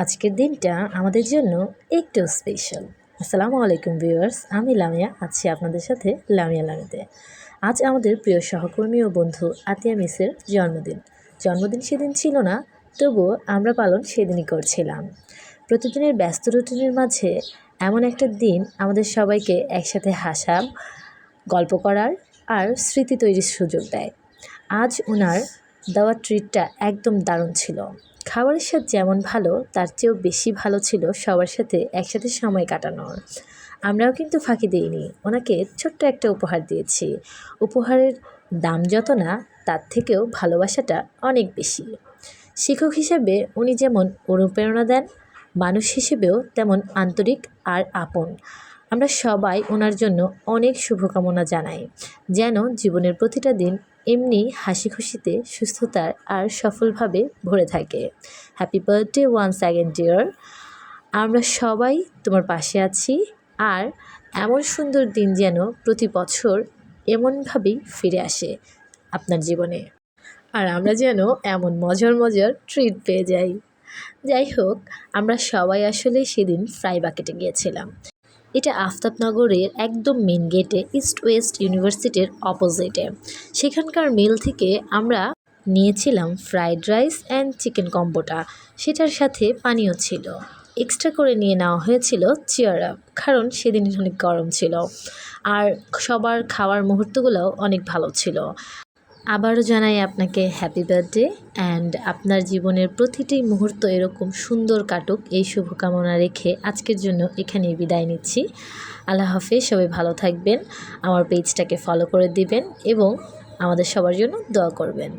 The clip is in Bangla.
আজকের দিনটা আমাদের জন্য একটু স্পেশাল। আসসালামু আলাইকুম ভিউয়ার্স, আমি লামিয়া আছি আপনাদের সাথে লামিয়া লামিতে। আজ আমাদের প্রিয় সহকর্মী ও বন্ধু আতিয়া মিসের জন্মদিন সেদিন ছিল না, তবুও আমরা পালন সেদিনই করছিলাম। প্রতিদিনের ব্যস্ত রুটিনের মাঝে এমন একটা দিন আমাদের সবাইকে একসাথে হাসা, গল্প করার আর স্মৃতি তৈরির সুযোগ দেয়। আজ ওনার দেওয়া ট্রিটটা একদম দারুণ ছিল। খাবারের স্বাদ যেমন ভালো, তার চেয়েও বেশি ভালো ছিল সবার সাথে একসাথে সময় কাটানোর। আমরাও কিন্তু ফাঁকি দিইনি, ওনাকে ছোট্ট একটা উপহার দিয়েছি। উপহারের দাম যত না, তার থেকেও ভালোবাসাটা অনেক বেশি। শিক্ষক হিসেবে উনি যেমন অনুপ্রেরণা দেন, মানুষ হিসেবেও তেমন আন্তরিক আর আপন। আমরা সবাই ওনার জন্য অনেক শুভকামনা জানাই, যেন জীবনের প্রতিটা দিন এমনি হাসি খুশিতে, সুস্থতার আর সফলভাবে ভরে থাকে। Happy birthday once again dear. আমরা সবাই তোমার পাশে আছি, আর এমন সুন্দর দিন যেন প্রতি বছর এমনভাবেই ফিরে আসে আপনার জীবনে, আর আমরা যেন এমন মজার মজার ট্রিট পেয়ে যাই। যাই হোক, আমরা সবাই আসলে সেদিন ফ্রাই বাকেটে গিয়েছিলাম। এটা আফতাবনগরের একদম মেন গেটে, ইস্ট ওয়েস্ট ইউনিভার্সিটির অপোজিটে। সেখানকার মিল থেকে আমরা নিয়েছিলাম ফ্রাইড রাইস অ্যান্ড চিকেন কম্বোটা, সেটার সাথে পানীয় ছিল। এক্সট্রা করে নিয়ে নেওয়া হয়েছিল চিয়ার আপ, কারণ সেদিন অনেক গরম ছিল। আর সবার খাওয়ার মুহূর্তগুলোও অনেক ভালো ছিল। আবারও জানাই আপনাকে হ্যাপি বার্থডে, অ্যান্ড আপনার জীবনের প্রতিটি মুহূর্ত এরকম সুন্দর কাটুক, এই শুভকামনা রেখে আজকের জন্য এখানেই বিদায় নিচ্ছি। আল্লাহ হাফেজ, সবাই ভালো থাকবেন, আমার পেজটাকে ফলো করে দিবেন এবং আমাদের সবার জন্য দোয়া করবেন।